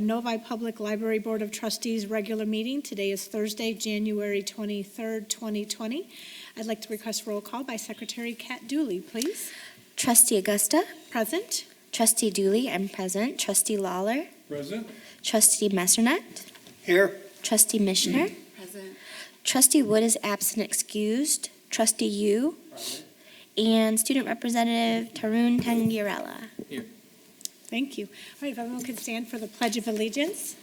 Novi Public Library Board of Trustees regular meeting. Today is Thursday, January 23rd, 2020. I'd like to request roll call by Secretary Kat Dooley, please. Trustee Augusta. Present. Trustee Dooley, I'm present. Trustee Lawler. Present. Trustee Messernet. Here. Trustee Mishner. Present. Trustee Wood is absent excused. Trustee Yu. And Student Representative Tarun Tangirella. Here. Thank you. All right, if everyone could stand for the Pledge of Allegiance.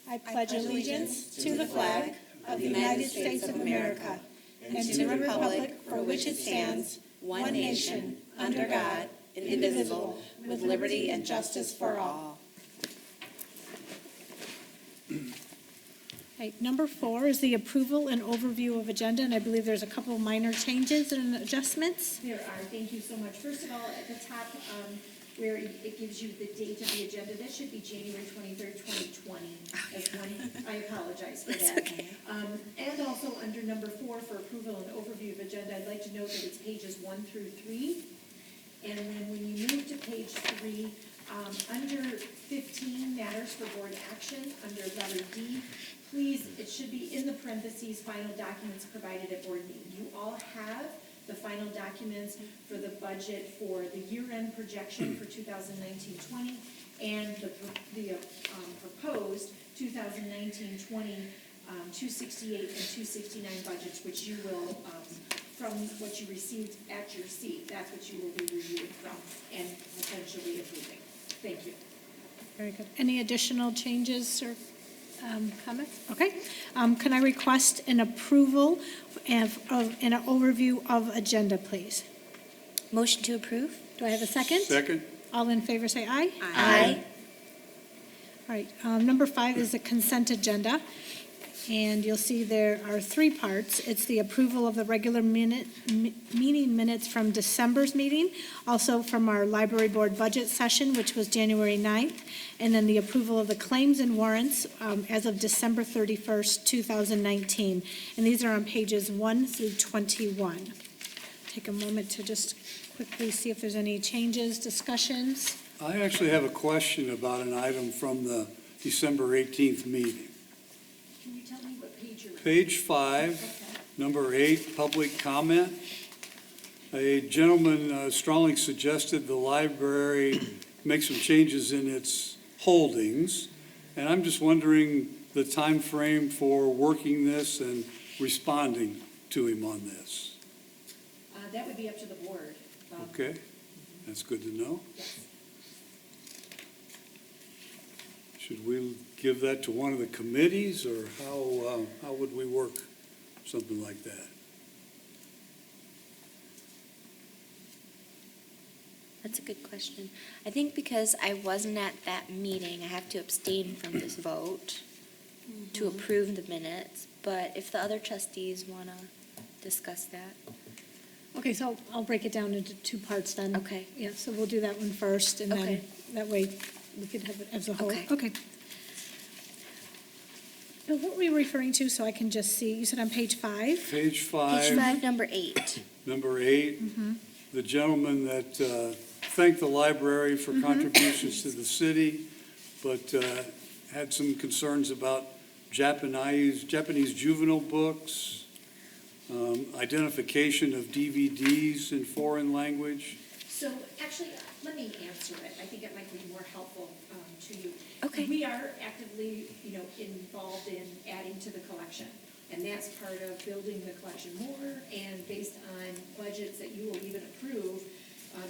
I pledge allegiance to the flag of the United States of America and to the republic for which it stands, one nation, under God, indivisible, with liberty and justice for all. Right, number 4 is the approval and overview of agenda, and I believe there's a couple minor changes and adjustments. There are, thank you so much. First of all, at the top, where it gives you the date of the agenda, that should be January 23rd, 2020. As one, I apologize for that. okay. And also, under number 4, for approval and overview of agenda, I'd like to note that it's pages 1 through 3. And then when you move to page 3, under 15, matters for board action, under letter D, please, it should be in the parentheses, final documents provided at board meeting. You all have the final documents for the budget for the year-end projection for 2019-20 and the proposed 2019-20 268 and 269 budgets, which you will, from what you received at your seat, that's what you will be reviewing from and potentially approving. Thank you. Very good. Any additional changes or comments? Okay. Can I request an approval and an overview of agenda, please? Motion to approve. Do I have a second? Second. All in favor say aye. Aye. All right. Number 5 is the consent agenda. And you'll see there are 3 parts. It's the approval of the regular meeting minutes from December's meeting, also from our library board budget session, which was January 9th, and then the approval of the claims and warrants as of December 31st, 2019. And these are on pages 1 through 21. Take a moment to just quickly see if there's any changes, discussions. I actually have a question about an item from the December 18th meeting. Can you tell me what page you're on? Page 5, number 8, public comment. A gentleman strongly suggested the library make some changes in its holdings, and I'm just wondering the time frame for working this and responding to him on this. That would be up to the board. Okay, that's good to know. Yes. Should we give that to one of the committees, or how would we work something like that? That's a good question. I think because I wasn't at that meeting, I have to abstain from this vote to approve the minutes. But if the other trustees want to discuss that. Okay, so I'll break it down into 2 parts then. Okay. Yeah, so we'll do that one first, and then Okay. that way we could have it as a whole. Okay. Now, what were you referring to, so I can just see? You said on page 5? Page 5. Page 5, number 8. Number 8, the gentleman that thanked the library for contributions to the city, but had some concerns about Japanese juvenile books, identification of DVDs in foreign language. So actually, let me answer it. I think it might be more helpful to you. Okay. We are actively, involved in adding to the collection. And that's part of building the collection more, and based on budgets that you will even approve,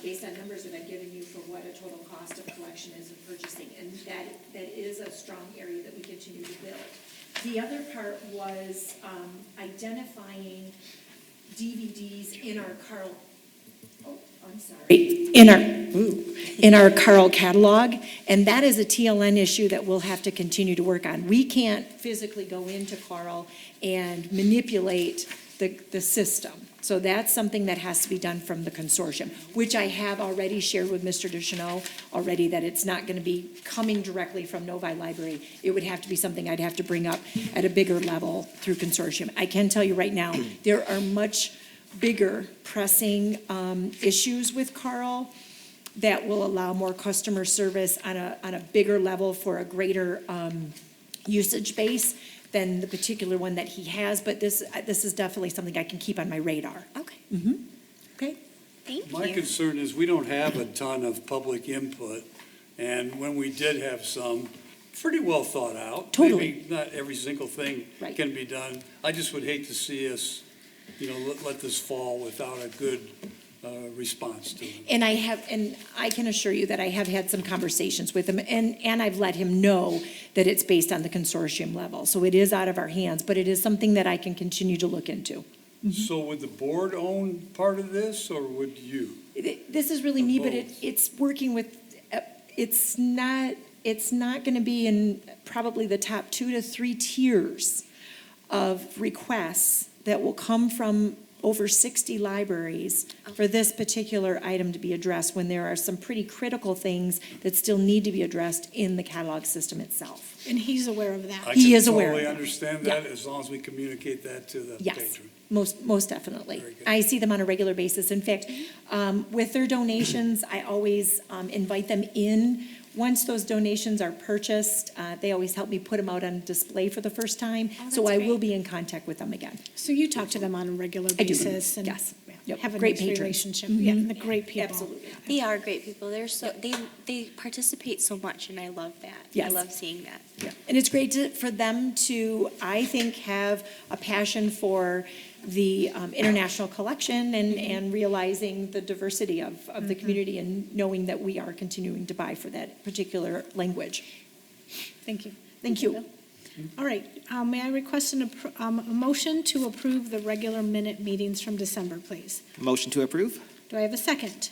based on numbers that I've given you for what a total cost of collection is of purchasing. And that is a strong area that we continue to build. The other part was identifying DVDs in our Carl, in our Carl catalog, and that is a TLN issue that we'll have to continue to work on. We can't physically go into Carl and manipulate the system. So that's something that has to be done from the consortium, which I have already shared with Mr. Deschanel already, that it's not going to be coming directly from Novi Library. It would have to be something I'd have to bring up at a bigger level through consortium. I can tell you right now, there are much bigger pressing issues with Carl that will allow more customer service on a bigger level for a greater usage base than the particular one that he has, but this is definitely something I can keep on my radar. Okay, Okay? thank you. My concern is we don't have a ton of public input, and when we did have some, pretty well thought out. Totally. Maybe not every single thing Right. can be done. I just would hate to see us, let this fall without a good response to it. And I can assure you that I have had some conversations with him, and I've let him know that it's based on the consortium level. So it is out of our hands, but it is something that I can continue to look into. So would the board own part of this, or would you? This is really me, but Both. it's working with, it's not going to be in probably the top 2 to 3 tiers of requests that will come from over 60 libraries for this particular item to be addressed, when there are some pretty critical things that still need to be addressed in the catalog system itself. And he's aware of that. He is aware of I that. can totally understand Yeah. that, as long as we communicate that to the Yes. patron. Most definitely. Very good. I see them on a regular basis. In fact, with their donations, I always invite them in. Once those donations are purchased, they always help me put them out on display for the first time. Oh, So that's I will great. be in contact with them again. So you talk to them on a regular I do, basis? And yes. Yep, have a great nice patrons. relationship. Mhm. Yeah, and the great people. Absolutely. They are great people. They're so, they participate so much, and I love that. I Yes. love seeing that. Yeah. And it's great for them to, I think, have a passion for the international collection and realizing the diversity of the community and knowing that we are continuing to buy for that particular language. Thank you. Thank you. Bill. All right, may I request a motion to approve the regular minute meetings from December, please? Motion to approve? Do I have a second?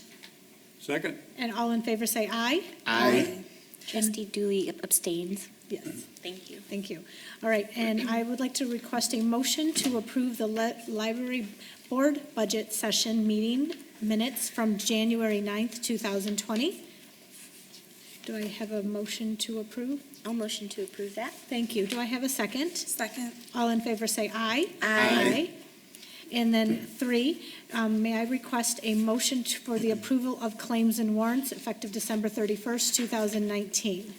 Second? And all in favor say aye. Trustee Dooley abstains. Yes, Thank you. thank you. All right, and I would like to request a motion to approve the library board budget session meeting minutes from January 9th, 2020. Do I have a motion to approve? I'll motion to approve that. Thank you. Do I have a second? Second. All in favor say aye. Aye. And then 3, may I request a motion for the approval of claims and warrants effective December 31st, 2019?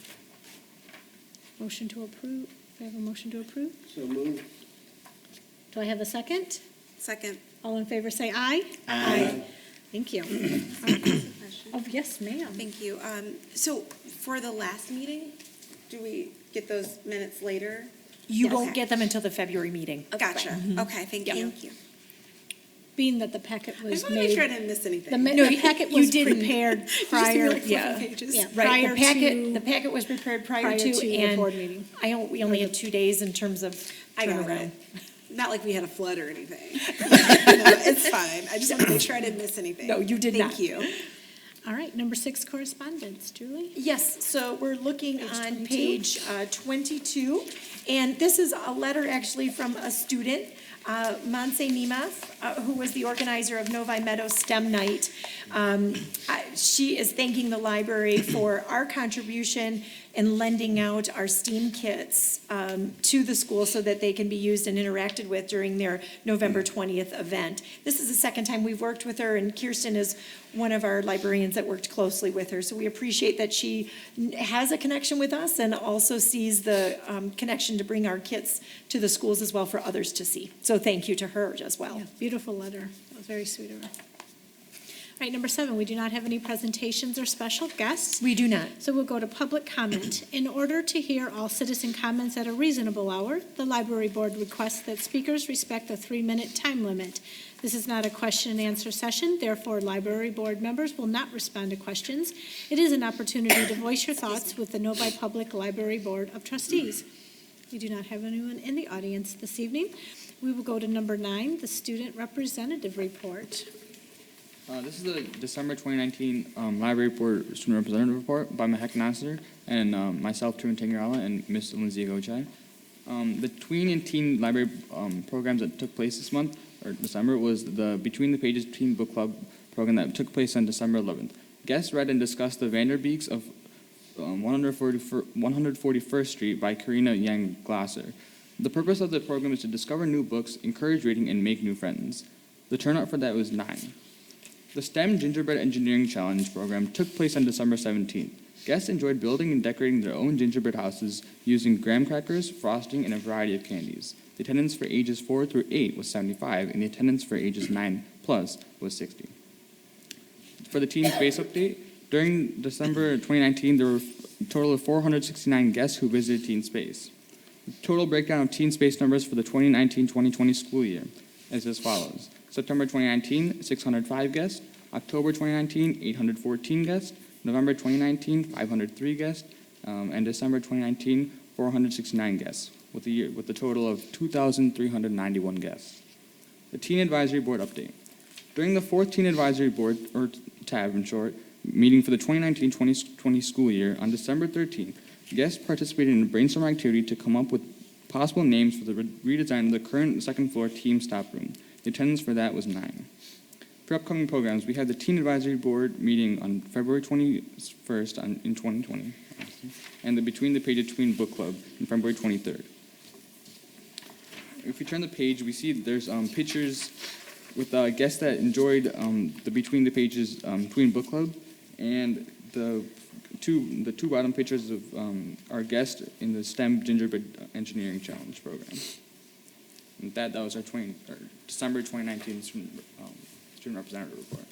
Motion to approve. Do I have a motion to approve? So moved. Do I have a second? Second. All in favor say aye. Aye. Thank you. Question. Oh, yes, ma'am. Thank you. So for the last meeting, do we get those minutes later? You Yes. won't get them until the February meeting. Gotcha. Okay, thank you. Thank you. Being that the packet I was just want to make sure I made, didn't miss anything. the packet you was didn't. prepared Just prior, like flipping yeah. pages. yeah, Right, prior the to, packet was prepared prior to, the and board meeting. we only had 2 days in terms of I got turnaround. it. Not like we had a flood or anything. No, it's fine. I just want to make sure I didn't miss anything. No, you did not. Thank you. All right, number 6, correspondence. Julie? Yes, so we're looking Page on 22. page 22, and this is a letter actually from a student, Monse Nemeth, who was the organizer of Novi Meadows STEM Night. She is thanking the library for our contribution in lending out our STEAM kits to the school so that they can be used and interacted with during their November 20th event. This is the second time we've worked with her, and Kirsten is one of our librarians that worked closely with her. So we appreciate that she has a connection with us and also sees the connection to bring our kits to the schools as well for others to see. So thank you to her as well. Yeah, beautiful letter. That was very sweet of her. All right, number 7, we do not have any presentations or special guests. We do not. So we'll go to public comment. In order to hear all citizen comments at a reasonable hour, the library board requests that speakers respect the 3-minute time limit. This is not a question and answer session, therefore library board members will not respond to questions. It is an opportunity to voice your thoughts with the Novi Public Library Board of Trustees. We do not have anyone in the audience this evening. We will go to number 9, the student representative report. This is the December 2019 Library Board Student Representative Report by Mahek Nasser and myself, Truman Tangarala, and Ms. Lindsay Agojai. The tween and teen library programs that took place this month, or December, was the Between the Pages Teen Book Club program that took place on December 11th. Guests read and discussed The Vanderbeeks of 141st Street by Karina Yang Glasser. The purpose of the program is to discover new books, encourage reading, and make new friends. The turnout for that was 9. The STEM Gingerbread Engineering Challenge program took place on December 17th. Guests enjoyed building and decorating their own gingerbread houses using graham crackers, frosting, and a variety of candies. The attendance for ages 4 through 8 was 75, and the attendance for ages 9 plus was 60. For the Teen Space Update, during December 2019, there were a total of 469 guests who visited Teen Space. The total breakdown of Teen Space numbers for the 2019-2020 school year is as follows. September 2019, 605 guests. October 2019, 814 guests. November 2019, 503 guests. And December 2019, 469 guests, with the total of 2,391 guests. The Teen Advisory Board update. During the fourth Teen Advisory Board, or TAB in short, meeting for the 2019-2020 school year on December 13th, guests participated in a brainstorm activity to come up with possible names for the redesign of the current second floor team staff room. The attendance for that was 9. For upcoming programs, we had the Teen Advisory Board meeting on February 21st in 2020, and the Between the Pages Tween Book Club on February 23rd. If we turn the page, we see there's pictures with guests that enjoyed the Between the Pages Tween Book Club, and the two bottom pictures of our guests in the STEM Gingerbread Engineering Challenge program. And that was our December 2019 student representative report.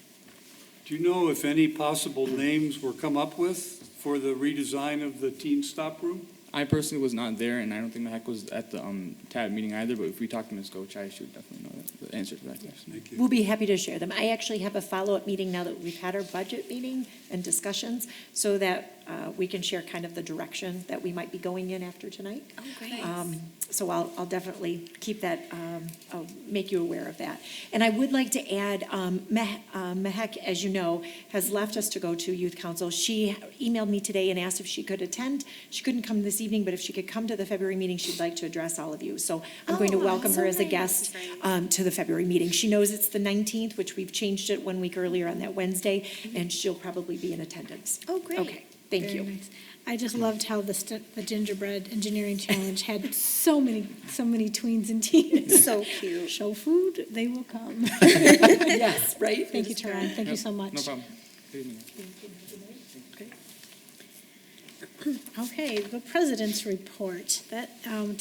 Do you know if any possible names were come up with for the redesign of the teen stop room? I personally was not there, and I don't think Mahek was at the TAB meeting either, but if we talk to Ms. Gochai, she would definitely know the answer to that question. Thank you. We'll be happy to share them. I actually have a follow-up meeting now that we've had our budget meeting and discussions, so that we can share kind of the direction that we might be going in after tonight. Oh, great. So I'll definitely keep that, I'll make you aware of that. And I would like to add, Mahek, as you know, has left us to go to Youth Council. She emailed me today and asked if she could attend. She couldn't come this evening, but if she could come to the February meeting, she'd like to address all of you. So I'm going to welcome her as a guest to the February meeting. She knows it's the 19th, which we've changed it 1 week earlier on that Wednesday, and she'll probably be in attendance. Oh, great. Okay, thank Very you. nice. I just loved how the Gingerbread Engineering Challenge had so many tweens and teens. So cute. Show food, they will come. Yes, right? Thank you, Taran. Thank you so much. No problem. Good evening. Okay, the President's Report. That,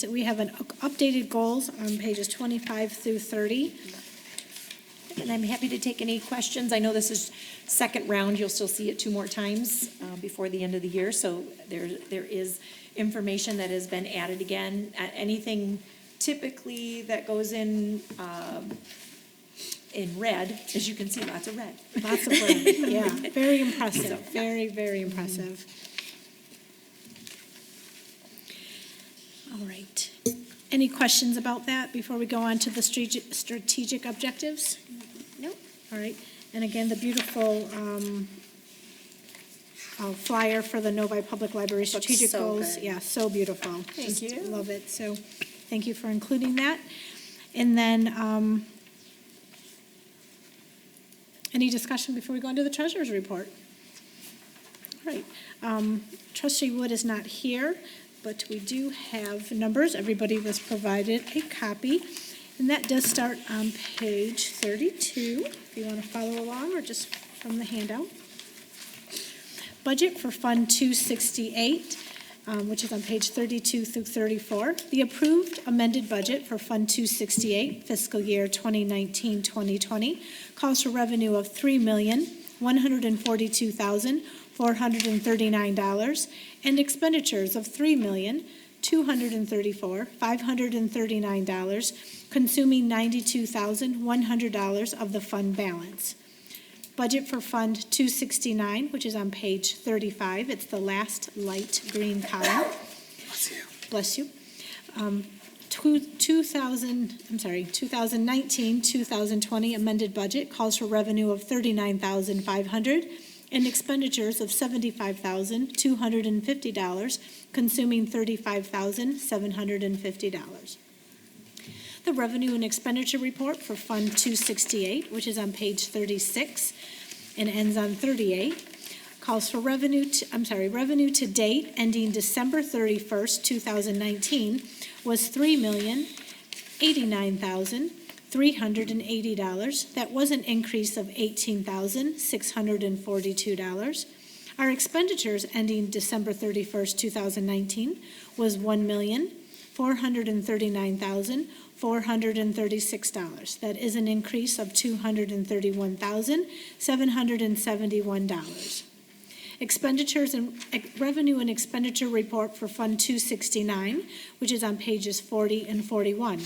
we have an updated goals on pages 25 through 30. And I'm happy to take any questions. I know this is second round. You'll still see it 2 more times before the end of the year. So there is information that has been added again. Anything typically that goes in red, as you can see, lots of red. Lots of red, yeah. Very impressive, very, very impressive. All right. Any questions about that before we go on to the strategic objectives? Nope. All right, and again, the beautiful flyer for the Novi Public Library Looks strategic so goals. good. Yeah, so beautiful. Thank you. Love it, so thank you for including that. And then, any discussion before we go into the treasurer's report? All right, trustee Wood is not here, but we do have numbers. Everybody was provided a copy. And that does start on page 32, if you want to follow along, or just from the handout. Budget for Fund 268, which is on page 32 through 34. The approved amended budget for Fund 268 fiscal year 2019-2020 calls for revenue of $3,142,439 and expenditures of $3,234,539, consuming $92,100 of the fund balance. Budget for Fund 269, which is on page 35, it's the last light green column. Bless you. 2019-2020 amended budget calls for revenue of $39,500 and expenditures of $75,250, consuming $35,750. The revenue and expenditure report for Fund 268, which is on page 36 and ends on 38, calls for revenue to date ending December 31st, 2019 was $3,089,392 $380. That was an increase of $18,642. Our expenditures ending December 31st, 2019 was $1,439,436. That is an increase of $231,771. Expenditures and revenue and expenditure report for Fund 269, which is on pages 40 and 41.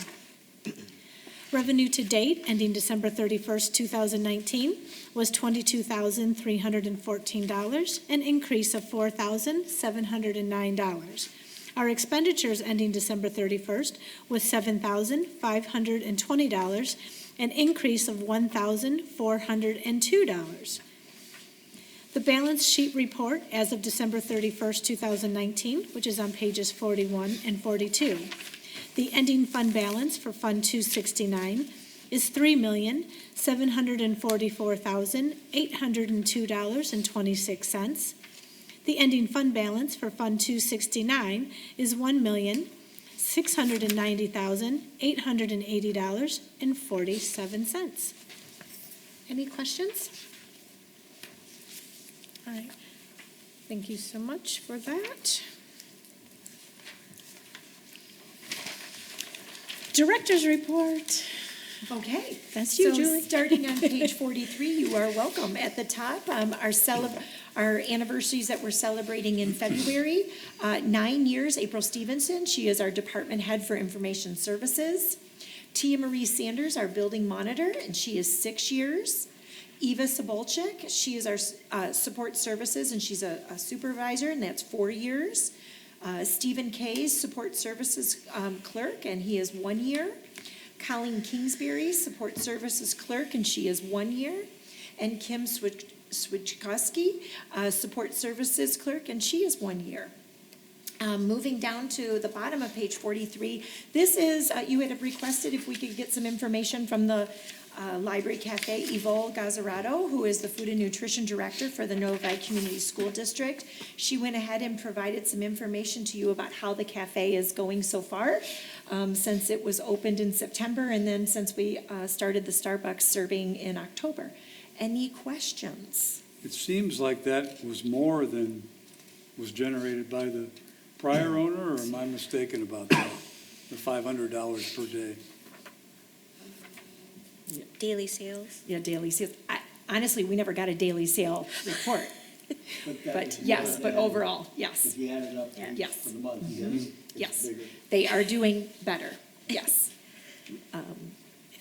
Revenue to date, ending December 31st, 2019, was $22,314, an increase of $4,709. Our expenditures ending December 31st was $7,520, an increase of $1,402. The balance sheet report as of December 31st, 2019, which is on pages 41 and 42. The ending fund balance for Fund 269 is $3,744,802.26. The ending fund balance for Fund 269 is $1,690,880.47. Any questions? All right. Thank you so much for that. Director's report. Okay. That's you, So Julie. starting on page 43, you are welcome. At the top, our anniversaries that we're celebrating in February, 9 years, April Stevenson, she is our department head for information services. Tia Marie Sanders, our building monitor, and she is 6 years. Eva Sobolchik, she is our support services, and she's a supervisor, and that's 4 years. Stephen Kays, support services clerk, and he is 1 year. Colleen Kingsbury, support services clerk, and she is 1 year. And Kim Switchkowski, support services clerk, and she is 1 year. Moving down to the bottom of page 43, this is, you had requested if we could get some information from the Library Cafe, Yvonne Gazzarato, who is the Food and Nutrition Director for the Novi Community School District. She went ahead and provided some information to you about how the cafe is going so far, since it was opened in September, and then since we started the Starbucks serving in October. Any questions? It seems like that was more than was generated by the prior owner, or am I mistaken about that? The $500 per day? Daily sales. Yeah, daily sales. Honestly, we never got a daily sale report, but yes, but overall, yes. If you add it up Yes. for the month, yes, Yes, it's bigger. they are doing better, yes. I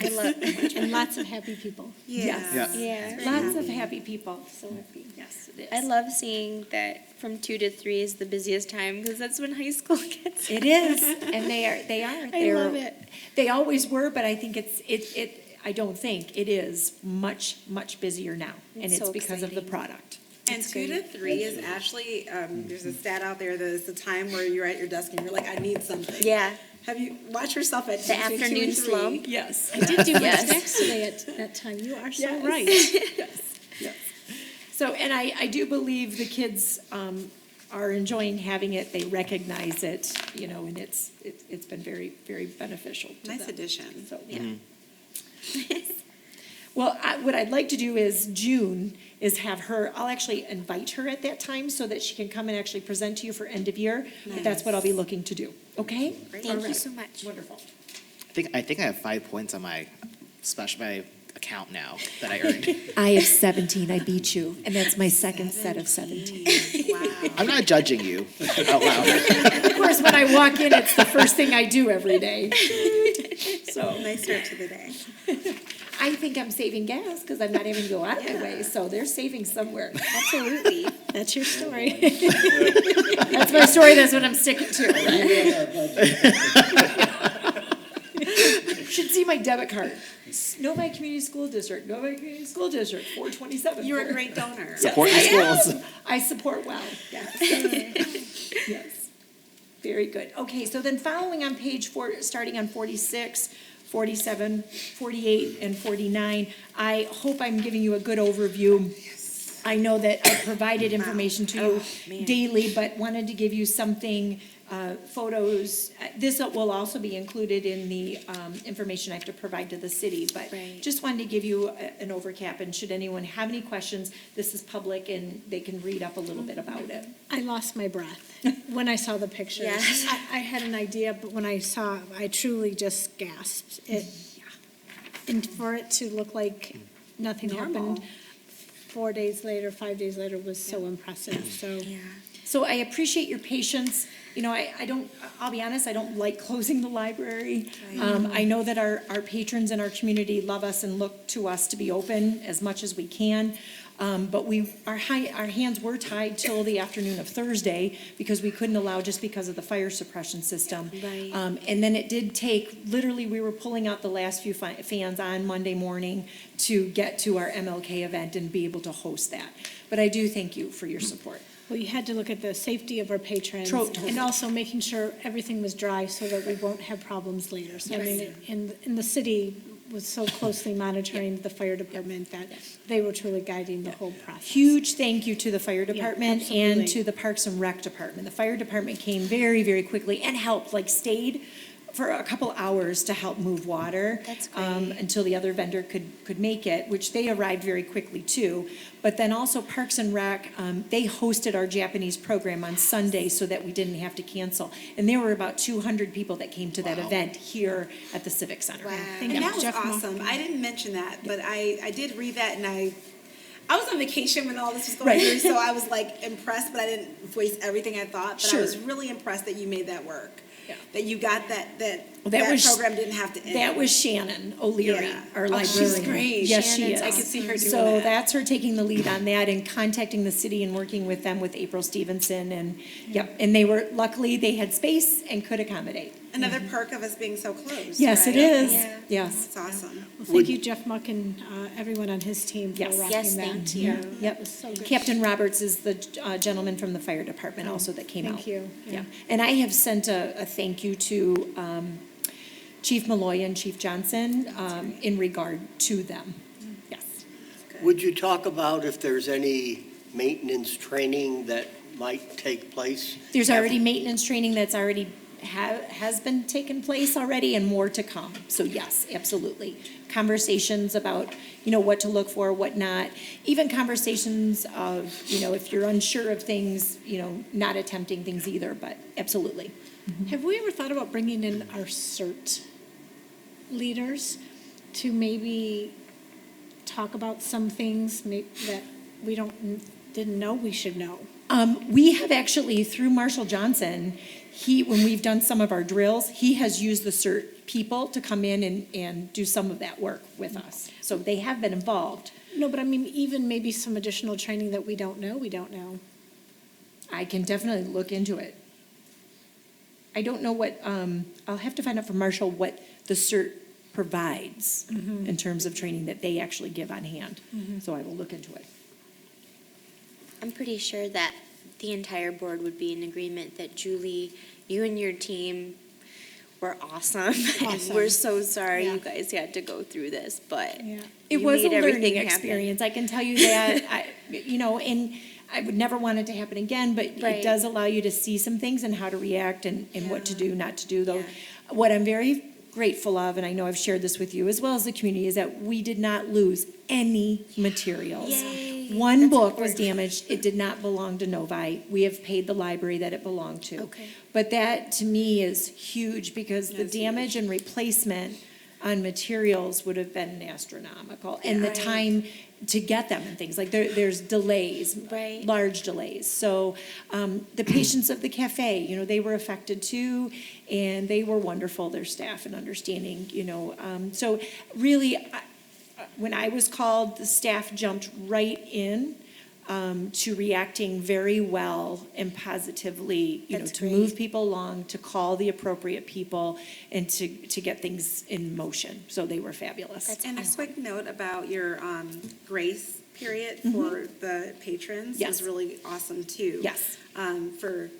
love. And lots of happy people. Yes. Yeah. Lots of happy people, so happy, yes, it is. I love seeing that from 2 to 3 is the busiest time because that's when high school gets. It is, and they are. I love it. They always were, but I think I don't think it is much busier now, and It's it's so because of the exciting. product. And 2 to 3 is actually, there's a stat out there that it's the time where you're at your desk and you're like, I need something. Yeah. Have you, watch yourself at The between 2 afternoon and 3. slump. Yes. I did do my Yes. snacks today at that time. You are so Yes. right. Yes. So, and I do believe the kids are enjoying having it. They recognize it, and it's been very, very beneficial to them. Nice addition. So, Yeah. Well, what I'd like to do is June is have her, I'll actually invite her at that time so that she can come and actually present to you for end of year. But that's what I'll be looking to do, okay? Thank All you right. so much. Wonderful. I think I have 5 points on my account now that I earned. I have 17, I beat you, and that's my second set of 17. Wow. I'm not judging you out loud. Of course, when I walk in, it's the first thing I do every day. So Nice start to the day. I think I'm saving gas because I'm not having to go out of my way, so they're saving somewhere. Absolutely. That's your story. That's my story, that's what I'm sticking to. Should see my debit card. Novi Community School District, Novi Community School District, 427. You're a great donor. Support the I am. schools. I support well, yes. Yes. Very good. Okay, so then following on page 4, starting on 46, 47, 48, and 49, I hope I'm giving you a good overview I know that I provided information to you Oh, man. daily, but wanted to give you something, photos. This will also be included in the information I have to provide to the city, but Right. just wanted to give you an overcap, and should anyone have any questions, this is public and they can read up a little bit about it. I lost my breath when I saw the pictures. Yes. I had an idea, but when I saw, I truly just gasped. And for it to look like nothing happened 4 days later, 5 days later was so impressive, so. Yeah. So I appreciate your patience. You know, I don't, I'll be honest, I don't like closing the library. I know that our patrons in our community love us and look to us to be open as much as we can. But our hands were tied till the afternoon of Thursday because we couldn't allow, just because of the fire suppression system. Right. And then it did take, literally, we were pulling out the last few fans on Monday morning to get to our MLK event and be able to host that. But I do thank you for your support. Well, you had to look at the safety of our patrons Totally. and also making sure everything was dry so that we won't have problems later. So I mean, in the city was so closely monitoring the fire department that they were truly guiding the whole process. Huge thank you to the fire department and absolutely. to the Parks and Rec department. The fire department came very, very quickly and helped, like stayed for a couple hours to help move water. That's great. Until the other vendor could make it, which they arrived very quickly too. But then also Parks and Rec, they hosted our Japanese program on Sunday so that we didn't have to cancel. And there were about 200 people that came to that event here at the Civic Center. Wow. Thank And you, that was Jeff awesome. Moffett. I didn't mention that, but I did read that, and I was on vacation when all this was going Right. through, so I was like impressed, but I didn't voice everything I thought. But Sure. I was really impressed that you made that work. Yeah. That you got that That was- program didn't have to end. That was Shannon O'Leary, Yeah. our Oh, librarian. she's great. Yes, she Shannon's is. I could see her doing So that. that's her taking the lead on that and contacting the city and working with them with April Stevenson and, yep. And they were, luckily, they had space and could accommodate. Another perk of us being so close. Yes, it right? is. Yeah. Yes. It's awesome. Well, thank you, Jeff Muck, and everyone on his team for Yes. rocking Yes, that. thank you. Yeah, Yep. that was so good. Captain Roberts is the gentleman from the fire department also that came out. Thank you. Yeah. And I have sent a thank you to Chief Malloy and Chief Johnson in regard to them. Yes. Would you talk about if there's any maintenance training that might take place? There's already maintenance training that's already has been taken place already and more to come. So yes, absolutely. Conversations about, what to look for, what not. Even conversations of, if you're unsure of things, not attempting things either, but absolutely. Have we ever thought about bringing in our CERT leaders to maybe talk about some things that we didn't know we should know? We have actually, through Marshall Johnson, when we've done some of our drills, he has used the CERT people to come in and do some of that work with us. So they have been involved. No, but I mean, even maybe some additional training that we don't know. I can definitely look into it. I don't know what, I'll have to find out from Marshall what the CERT provides in terms of training that they actually give on hand. So I will look into it. I'm pretty sure that the entire board would be in agreement that Julie, you and your team were awesome. And Awesome. we're so sorry Yeah. you guys had to go through this, but Yeah. It you was a made everything learning happen. experience, I can tell you that. And I would never want it to happen again, but it Right. does allow you to see some things and how to react and what to Yeah. do, not to do, though. Yeah. What I'm very grateful of, and I know I've shared this with you as well as the community, is that we did not lose any materials. Yay. One That's book was important. damaged, it did not belong to Novi. We have paid the library that it belonged to. Okay. But that, to me, is huge because the That's damage and replacement on materials would have been astronomical. And the Right. time to get them and things, like there's delays. Right. Large delays. So the patients of the cafe, they were affected too, and they were wonderful, their staff and understanding, So really, when I was called, the staff jumped right in to reacting very well and positively, That's to great. move people along, to call the appropriate people, and to get things in motion. So they were fabulous. That's And a quick note about your grace period for the patrons Yes. is really awesome too. Yes. For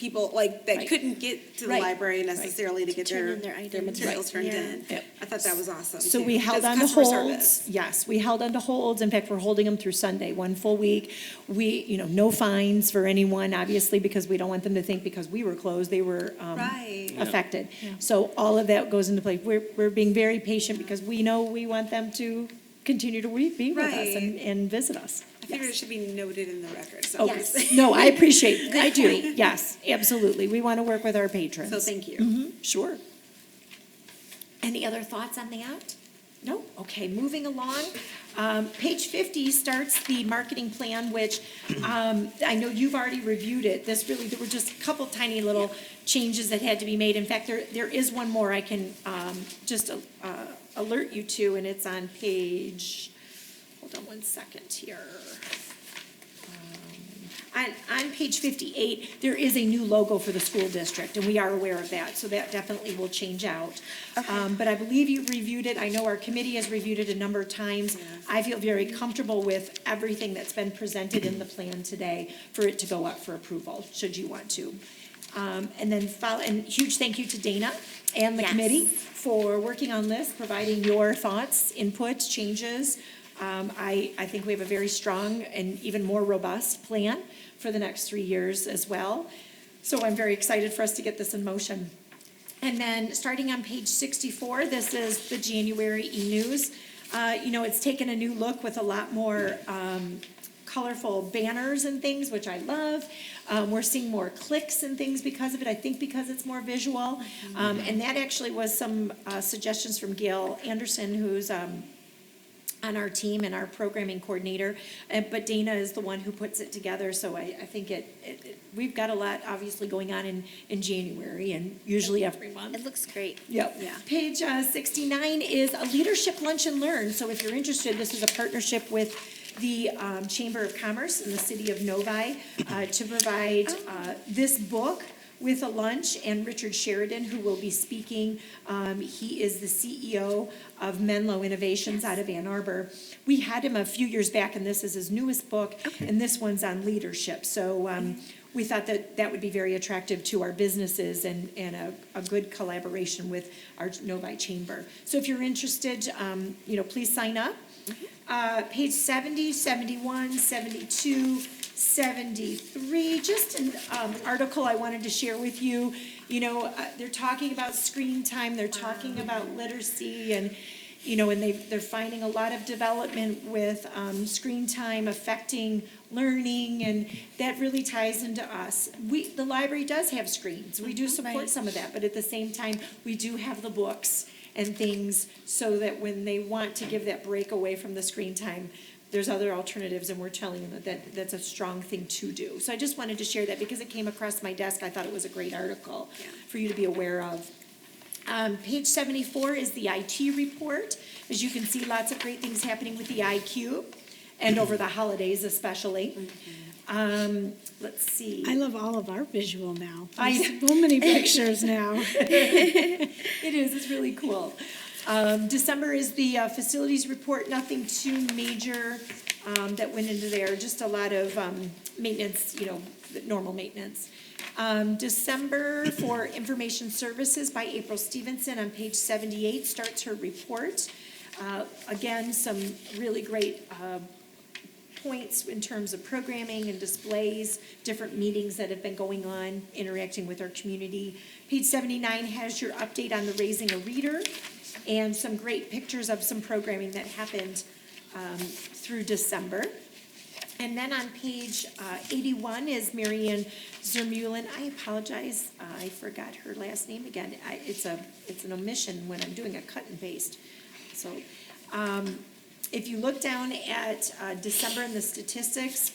people, like, that Right. couldn't get to the Right. library necessarily to get turn their, in their their items. materials Right. turned Yeah. in. Yep. I thought that was awesome, So too. we held Just on to customer holds. service. Yes, we held on to holds. In fact, we're holding them through Sunday, one full week. No fines for anyone, obviously, because we don't want them to think because we were closed, they were Right. affected. So all of that goes into play. We're being very patient because we know we want them to continue to be with us Right. and visit us. I figured it should be noted in the record, so. Oh, Yes. no, I appreciate, I do, yes, absolutely. We want to work with our patrons. So thank you. Sure. Any other thoughts on that? No? Okay, moving along. Page 50 starts the marketing plan, which I know you've already reviewed it. There were just a couple tiny little changes that had to be made. In fact, there is one more I can just alert you to, and it's on page, hold on one second here. On page 58, there is a new logo for the school district, and we are aware of that, so that definitely will change out. But I believe you've reviewed it. I know our committee has reviewed it a number of times. I feel very comfortable with everything that's been presented in the plan today for it to go up for approval, should you want to. And huge thank you to Dana and the Yes. committee for working on this, providing your thoughts, input, changes. I think we have a very strong and even more robust plan for the next 3 years as well. So I'm very excited for us to get this in motion. And then, starting on page 64, this is the January e-news. It's taken a new look with a lot more colorful banners and things, which I love. We're seeing more clicks and things because of it, I think because it's more visual. And that actually was some suggestions from Gail Anderson, who's on our team and our programming coordinator, but Dana is the one who puts it together, so I think we've got a lot obviously going on in January and usually every month. It looks great. Yep. Yeah. Page 69 is a leadership lunch and learn, so if you're interested, this is a partnership with the Chamber of Commerce in the city of Novi to provide this book with a lunch, and Richard Sheridan, who will be speaking. He is the CEO of Menlo Innovations out of Ann Arbor. We had him a few years back, and this is his newest book, and this one's on leadership. So we thought that would be very attractive to our businesses and a good collaboration with our Novi Chamber. So if you're interested, please sign up. Page 70, 71, 72, 73, just an article I wanted to share with you. They're talking about screen time, they're talking about literacy, and they're finding a lot of development with screen time affecting learning, and that really ties into us. The library does have screens, we do support some of that, but at the same time, we do have the books and things so that when they want to give that break away from the screen time, there's other alternatives, and we're telling them that that's a strong thing to do. So I just wanted to share that because it came across my desk. I thought it was a great article for you to be aware of. Page 74 is the IT report. As you can see, lots of great things happening with the IQ, and over the holidays especially. Let's see. I love all of our visual now. I There's so many pictures now. It is, it's really cool. December is the facilities report, nothing too major that went into there, just a lot of maintenance, normal maintenance. December for information services by April Stevenson on page 78 starts her report. Again, some really great points in terms of programming and displays, different meetings that have been going on, interacting with our community. Page 79 has your update on the Raising a Reader and some great pictures of some programming that happened through December. And then on page 81 is Marianne Zermulin. I apologize, I forgot her last name again. It's an omission when I'm doing a cut and paste. So if you look down at December in the statistics,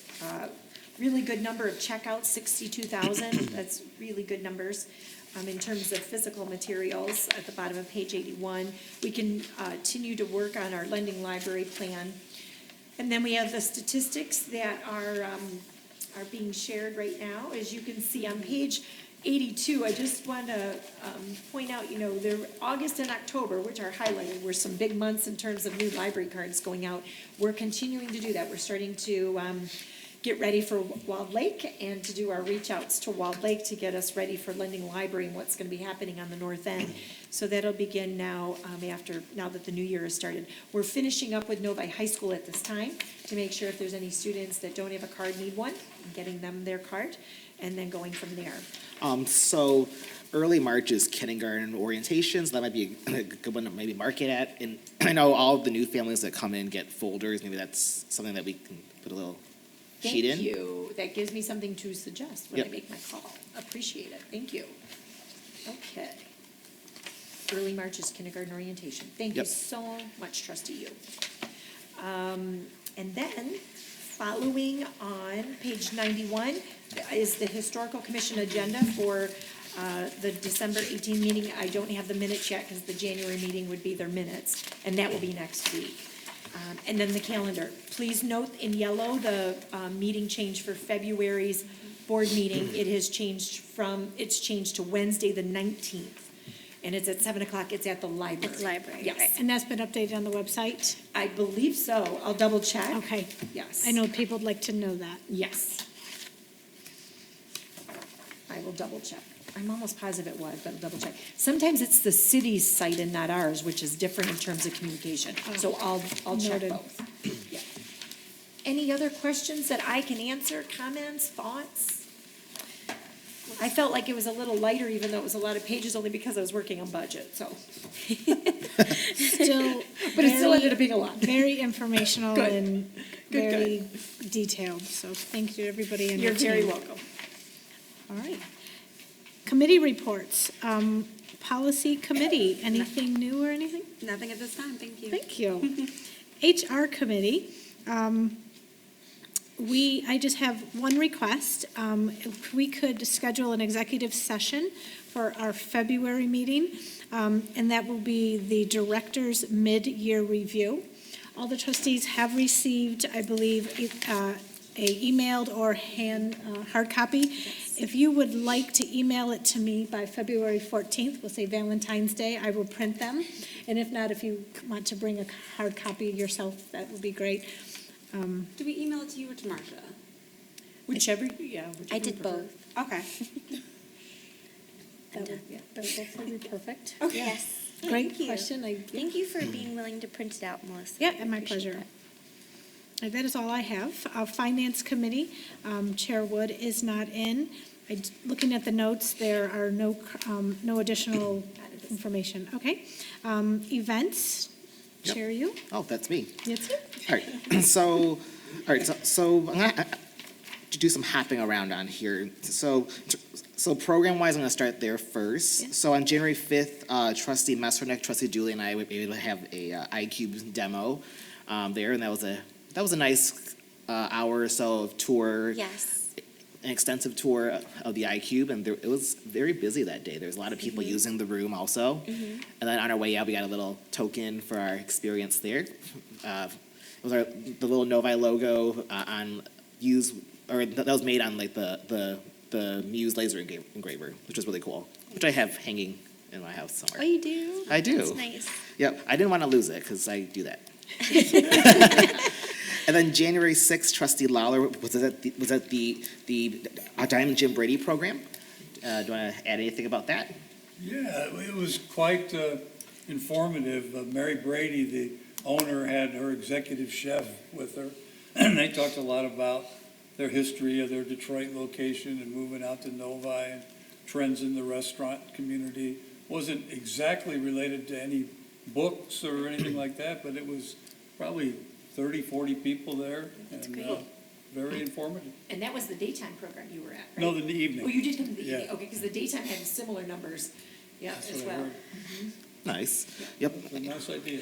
really good number of checkouts, 62,000. That's really good numbers. In terms of physical materials at the bottom of page 81. We can continue to work on our lending library plan. And then we have the statistics that are being shared right now. As you can see on page 82, I just want to point out, August and October, which are highlighted, were some big months in terms of new library cards going out. We're continuing to do that. We're starting to get ready for Wild Lake and to do our reach outs to Wild Lake to get us ready for Lending Library and what's gonna be happening on the north end. So that'll begin now, now that the new year has started. We're finishing up with Novi High School at this time to make sure if there's any students that don't have a card, need one, and getting them their card, and then going from there. So early March is kindergarten orientations. That might be a good one to maybe mark it at. And I know all of the new families that come in get folders. Maybe that's something that we can put a little sheet in. Thank you. That gives me something to suggest when I Yep. make my call. Appreciate it. Thank you. Okay. Early March is kindergarten orientation. Thank you Yep. so much, trustee Yu. And then, following on page 91 is the Historical Commission agenda for the December 18 meeting. I don't have the minutes yet because the January meeting would be their minutes, and that will be next week. And then the calendar. Please note in yellow, the meeting change for February's board meeting. It's changed to Wednesday, the 19th. And it's at 7 o'clock. It's at the library. At the library, Yes. right. And that's been updated on the website? I believe so. I'll double check. Okay. Yes. I know people would like to know that. Yes. I will double check. I'm almost positive it was, but I'll double check. Sometimes it's the city's site and not ours, which is different in terms of communication. So I'll check Noted. both. Yeah. Any other questions that I can answer, comments, thoughts? I felt like it was a little lighter, even though it was a lot of pages, only because I was working on budget, so. Still. But it still very- ended up being a lot. Very informational Good. and Good, very detailed, so thank you, everybody. on You're your very team. welcome. All right. Committee reports. Policy Committee, anything new or anything? Nothing at this time, thank you. Thank you. HR Committee, I just have one request. If we could schedule an executive session for our February meeting, and that will be the director's mid-year review. All the trustees have received, I believe, a emailed or hard copy. If you would like to email it to me by February 14th, we'll say Valentine's Day, I will print them. And if not, if you want to bring a hard copy yourself, that would be great. Do we email it to you or to Marcia? Whichever, yeah. whichever I you did prefer. both. Okay. That would, yeah, that would be perfect. Yes. Great Thank you. question. Thank you for being willing to print it out, Melissa. Yeah, I and my appreciate pleasure. that. That is all I have. Finance Committee, Chair Wood is not in. Looking at the notes, there are no additional information. Okay. Events, Yep. Chair you? Oh, that's me. That's it. All right, so I'm gonna to do some hopping around on here. So program-wise, I'm gonna start there first. Yeah. So on January 5th, Trustee Messernick, Trustee Dooley, and I were able to have a iCube demo there, and that was a nice hour or so of tour. Yes. An extensive tour of the iCube, and it was very busy that day. There was a lot of people Mm-hmm. using the room also. And then on our way out, we got a little token for our experience there. It was the little Novi logo that was made on like the Muse laser engraver, which was really cool, which I have hanging in my house somewhere. Oh, you do? I do. That's nice. Yep, I didn't want to lose it because I do that. And then January 6th, Trustee Lawler was at the Diamond Jim Brady program. Do you want to add anything about that? Yeah, it was quite informative. Mary Brady, the owner, had her executive chef with her, and they talked a lot about their history of their Detroit location and moving out to Novi and trends in the restaurant community. Wasn't exactly related to any books or anything like that, but it was probably 30, 40 people there, and great. very informative. And that was the daytime program you were at, right? No, in the Oh, evening. you did come to the Yeah. evening, okay, because the daytime had similar numbers, yeah, That's as what I well. heard. Nice. Yep. It's a nice idea.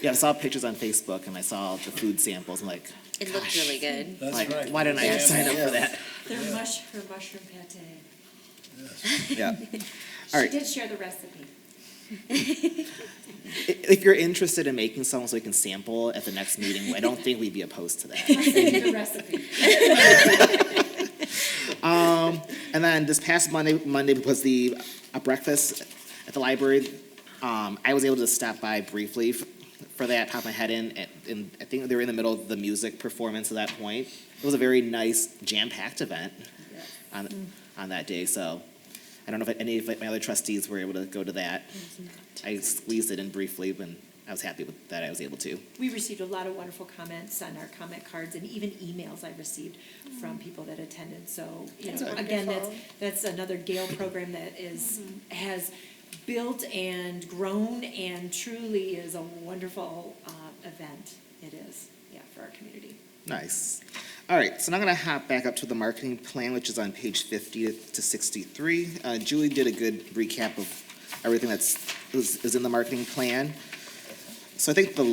Yeah, I saw pictures on Facebook and I saw the food samples. I'm like, It looked really good. That's like, right. why didn't I sign up for that? Her mushroom pate. Yeah. She All right. did share the recipe. If you're interested in making some so we can sample at the next meeting, I don't think we'd be opposed to that. I'll send you the recipe. And then this past Monday was the breakfast at the library. I was able to stop by briefly for that, pop my head in, and I think they were in the middle of the music performance at that point. It was a very nice, jam-packed event on that day, so I don't know if any of my other trustees were able to go to that. I squeezed it in briefly, but I was happy with that I was able to. We received a lot of wonderful comments on our comment cards and even emails I received from people that attended. So, you know, That's again, wonderful. that's another Gale program that has built and grown and truly is a wonderful event. It is, yeah, for our community. Nice. All right, so now I'm going to hop back up to the marketing plan, which is on page 50 to 63. Julie did a good recap of everything is in the marketing plan. So I think the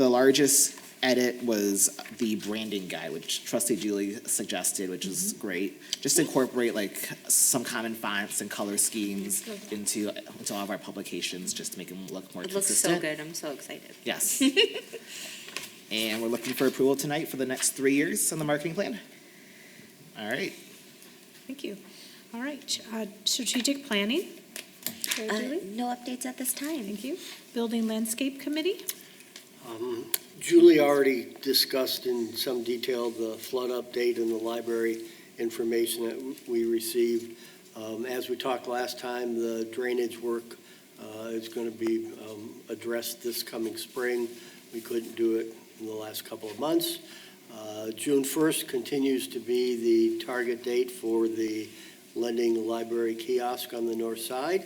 largest edit was the branding guide, which Trustee Julie suggested, which is great. Just to incorporate like some common fonts and color schemes into all of our publications, just to make them look more It looks consistent. so good. I'm so excited. Yes. And we're looking for approval tonight for the next 3 years on the marketing plan. All right. Thank you. All right, strategic planning. Chair Julie? No updates at this time. Thank you. Building Landscape Committee? Julie already discussed in some detail the flood update and the library information that we received. As we talked last time, the drainage work is going to be addressed this coming spring. We couldn't do it in the last couple of months. June 1st continues to be the target date for the lending library kiosk on the north side.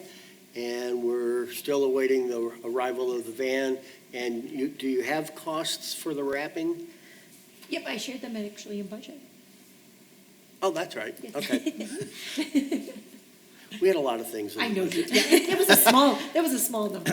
And we're still awaiting the arrival of the van. And do you have costs for the wrapping? Yep, I shared them actually in budget. Oh, that's right. Okay. We had a lot of things. in I the know, budget. that was a small number.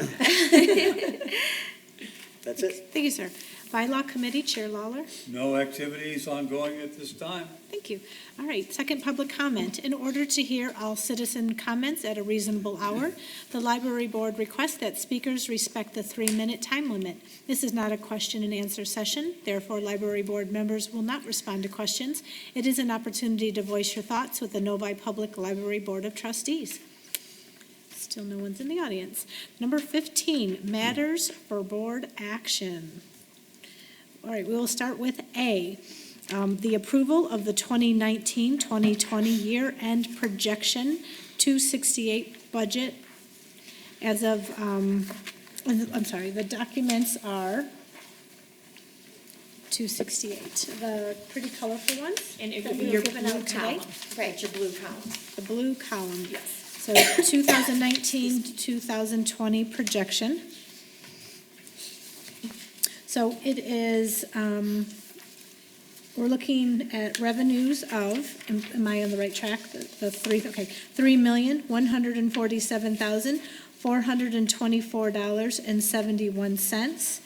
That's it. Thank you, sir. Bylaw Committee, Chair Lawler? No activities ongoing at this time. Thank you. All right, second public comment. In order to hear all citizen comments at a reasonable hour, the library board requests that speakers respect the 3-minute time limit. This is not a question and answer session, therefore library board members will not respond to questions. It is an opportunity to voice your thoughts with the Novi Public Library Board of Trustees. Still no one's in the audience. Number 15, matters for board action. All right, we will start with A, the approval of the 2019-2020 year-end projection 268 budget as of, I'm sorry, the documents are 268, the pretty colorful ones And it that would we be were your given blue out today. column. Right, your blue column. The blue column. Yes. So 2019 to 2020 projection. So it is, we're looking at revenues of, am I on the right track? The three, okay, $3,147,424.71.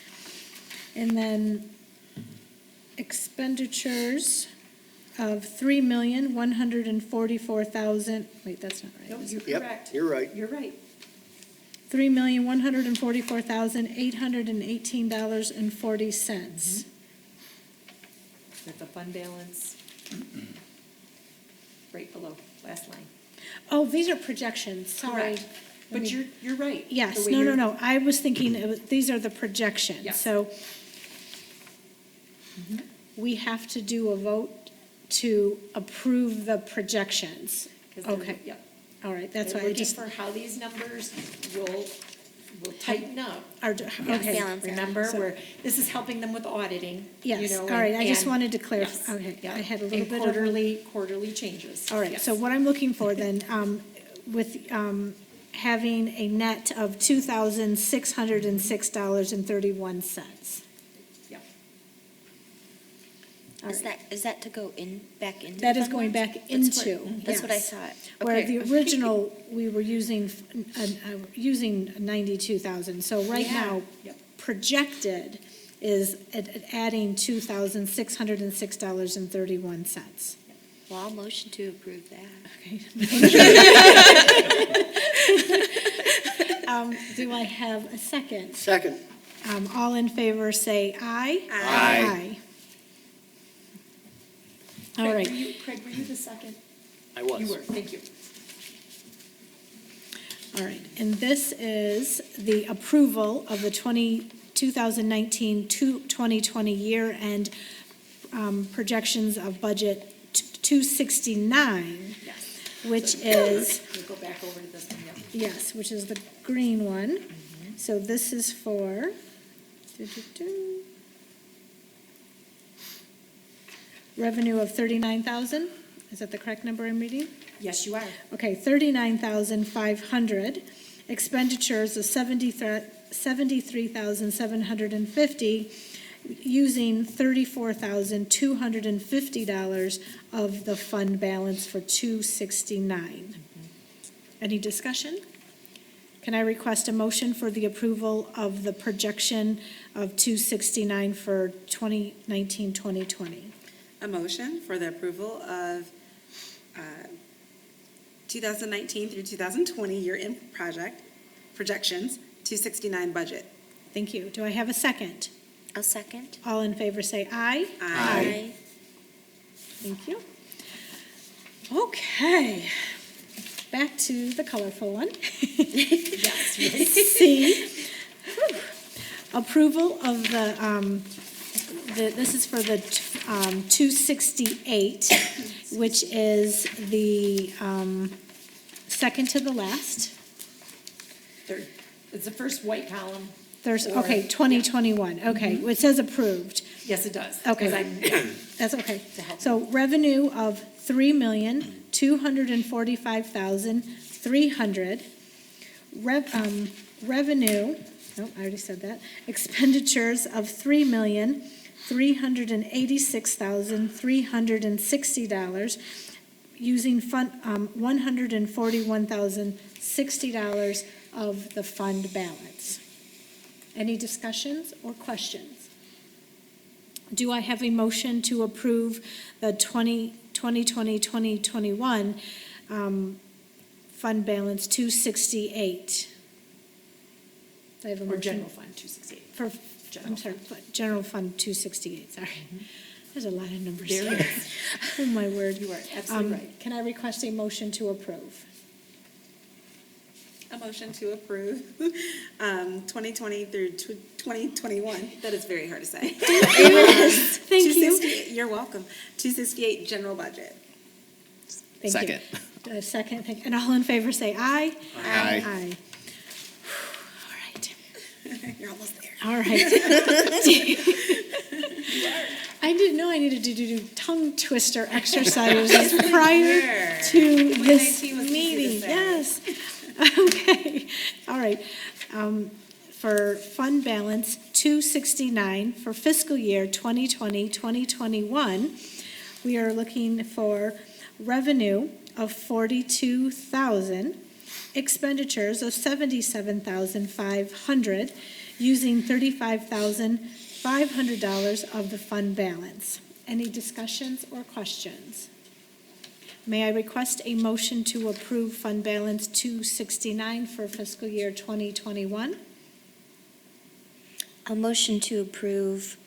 And then expenditures of $3,144,000, wait, that's not right. No, you're Yep, correct. you're right. You're right. $3,144,818.40. With the fund balance right below, last line. Oh, these are projections, sorry. Correct. But you're right. Yes, The way no, you're- I was thinking, these are the projections. Yes. So we have to do a vote to approve the projections. 'Cause they're- Okay, Yep. all right, that's They're why I looking just, for how these numbers will tighten up. okay. balance it. Remember, So- this is helping them with auditing. you Yes, know, all right, I just and- wanted to yes, clarify, okay, yeah. I had a little And bit of. quarterly changes. All right, Yes. so what I'm looking for then, with having a net of $2,606.31. Yep. All Is right. that to go back into? That is fund going balance? back That's what- into, That's what I yes. thought. Where Okay. the original, we were using 92,000. So right Yeah. now, Yep. projected is adding $2,606.31. Well, I'll motion to approve that. Do I have a second? Second. All in favor, say aye. Aye. All right. Craig, were you the second? I was. You were, thank you. All right, and this is the approval of the 2019 to 2020 year-end projections of budget 269, Yes. which is, We'll go back over to this one, yeah. yes, which is the green one. So this is for, revenue of 39,000. Is that the correct number I'm reading? Yes, you are. Okay, 39,500. Expenditures of 73,750, using $34,250 of the fund balance for 269. Any discussion? Can I request a motion for the approval of the projection of 269 for 2019, 2020? A motion for the approval of 2019 through 2020 year-end projections, 269 budget. Thank you. Do I have a second? I'll second. All in favor say aye. Aye. Thank you. Okay, back to the colorful one. C, approval of this is for the 268, which is the second to the last. Third, it's the first white column. Okay, 2021, okay, it says approved. Yes, it does. Okay. 'Cause I'm- That's okay. To help. So revenue of $3,245,300. Revenue, no, I already said that. Expenditures of $3,386,360, using fund, $141,060 of the fund balance. Any discussions or questions? Do I have a motion to approve the 2020-2021 fund balance 268? Do I have a Or motion? general fund, 268. For, I'm sorry, general fund 268, sorry. There's a lot of numbers There here. it is. Oh, my word. You are absolutely right. Can I request a motion to approve? A motion to approve 2020 through 2021. That is very hard to say. Thank you. 268 You're welcome. 268 general budget. Thank you. Second. Second, and all in favor say aye. Aye. Aye. All right. You're almost there. All right. I didn't know I needed to do tongue twister exercises prior to this 2019 was easy to meeting. say. Yes. Okay. All right. For fund balance 269 for fiscal year 2020, 2021, we are looking for revenue of 42,000, expenditures of 77,500, using $35,500 of the fund balance. Any discussions or questions? May I request a motion to approve fund balance 269 for fiscal year 2021? A motion to approve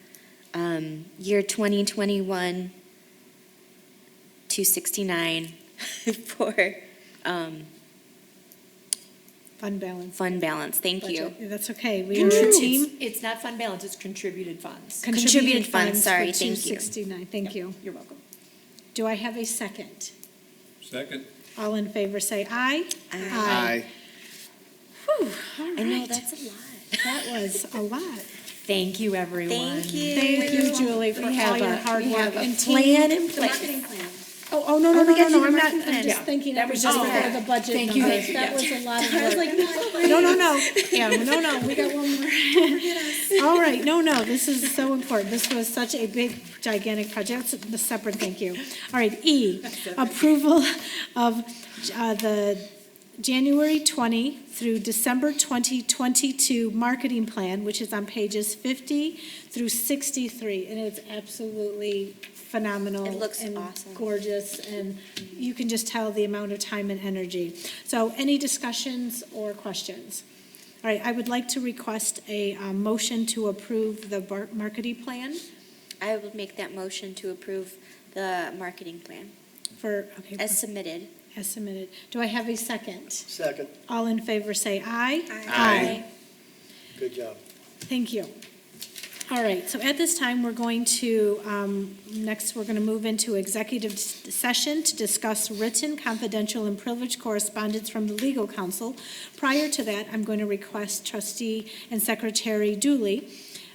year 2021 269 for Fund balance. fund balance. Thank you. Budget. That's okay. We are a team. It's not fund balance, it's contributed funds. Contributed funds, sorry, for thank you. 269. Thank you. You're welcome. Do I have a second? Second. All in favor say aye. Aye. Whew, all I know, right. that's a lot. That was a lot. Thank you, everyone. Thank you. Thank you, Julie, for all your hard work. And team- Plan in The place. marketing plan. Oh, no, Oh, we gotta do the I'm not, marketing I'm plan. just thinking That that was was just just for for- the budget Thank you, numbers. thank you, That yeah. was a lot of work. No, yeah, no, we got one more. All right, no, this is so important. This was such a big, gigantic project. It's a separate thank you. All right, E, approval of the January 20 through December 2022 marketing plan, which is on pages 50 through 63, and it's absolutely phenomenal. It looks and awesome. gorgeous, and you can just tell the amount of time and energy. So any discussions or questions? All right, I would like to request a motion to approve the marketing plan I would make that motion to approve the marketing plan for, okay, as submitted. as submitted. Do I have a second? Second. All in favor say aye. Aye. Good job. Thank you. All right, so at this time, we're going to, next, we're going to move into executive session to discuss written, confidential, and privileged correspondence from the legal counsel. Prior to that, I'm going to request trustee and secretary Dooley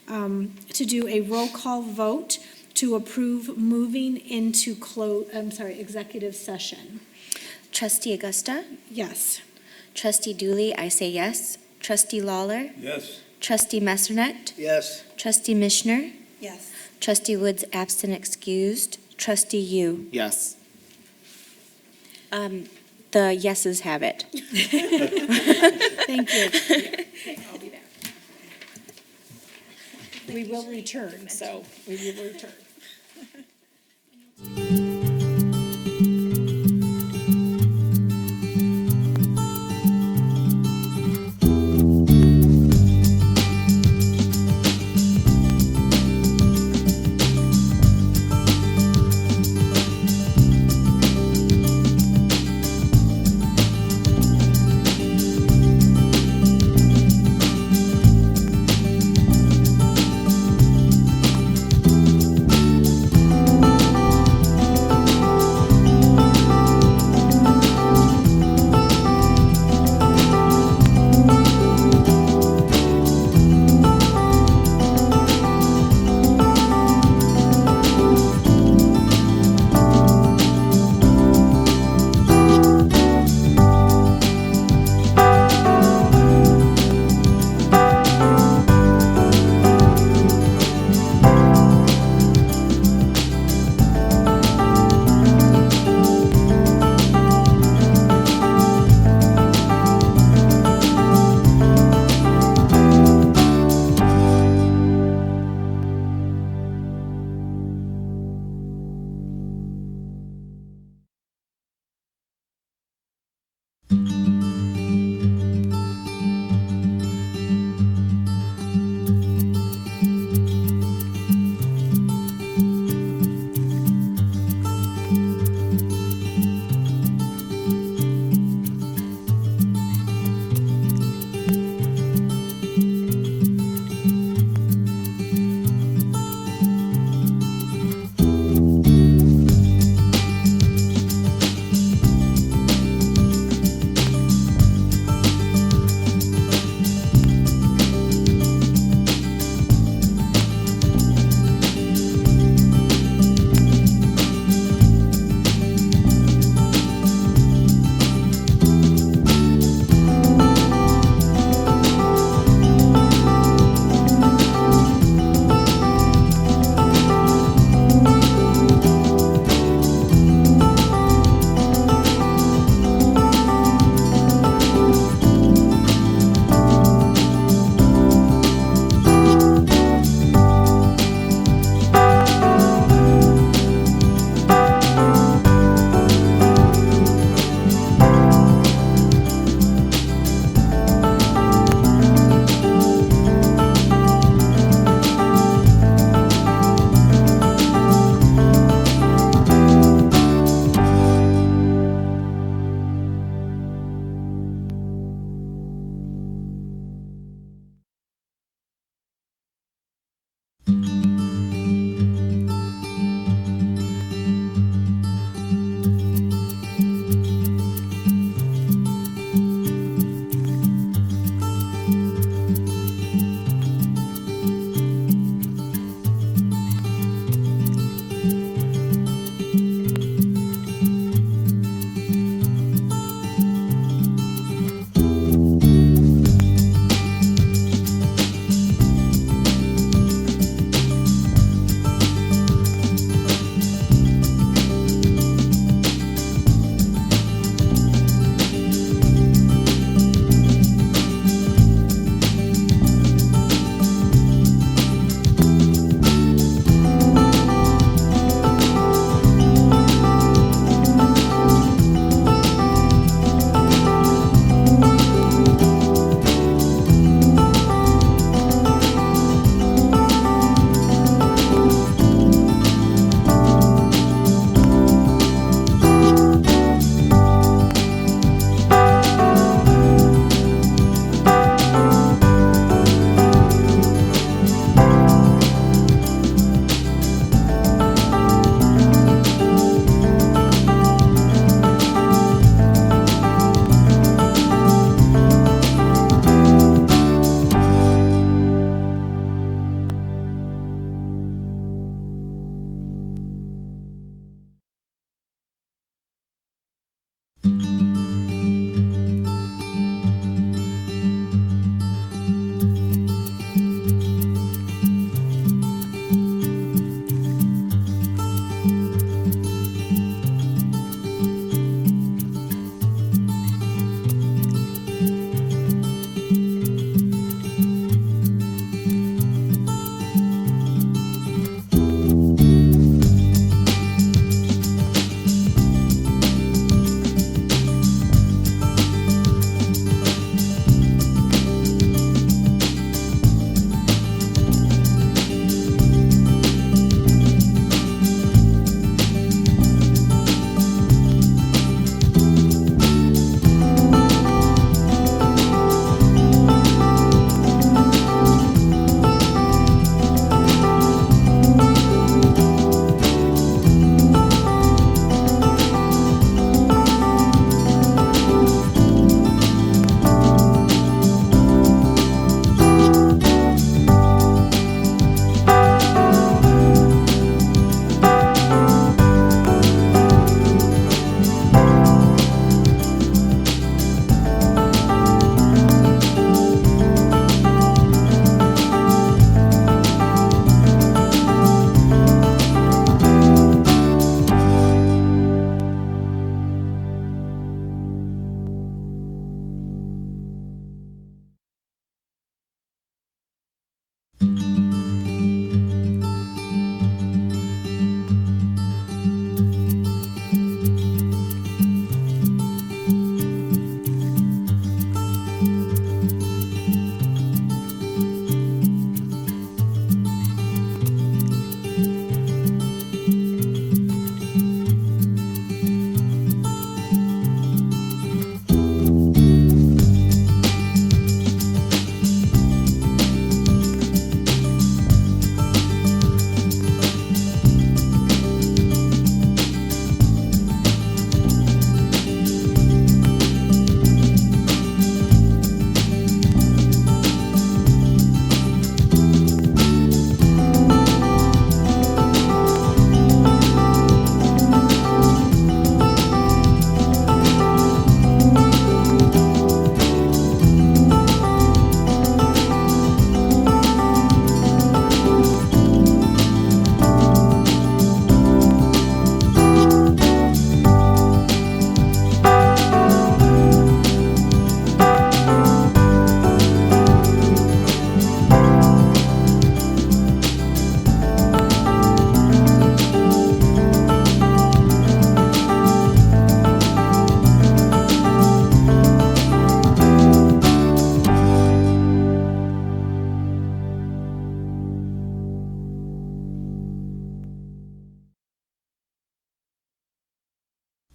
to do a roll call vote to approve moving into executive session. Trustee Augusta? Yes. Trustee Dooley, I say yes. Trustee Lawler? Yes. Trustee Messernet? Yes. Trustee Mishner? Yes. Trustee Woods absent excused. Trustee Yu? Yes. The yeses have it. Thank you. I'll be back. We will return, so we will return.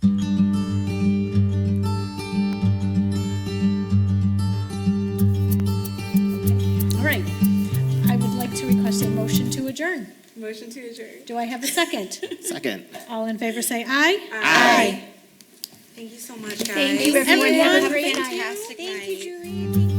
All right. I would like to request a motion to adjourn. Motion to adjourn. Do I have a second? Second. All in favor, say aye. Aye. Thank you so much, guys. Thank you, everyone. Have a great Fantastic night. Thank you, Julie. Thank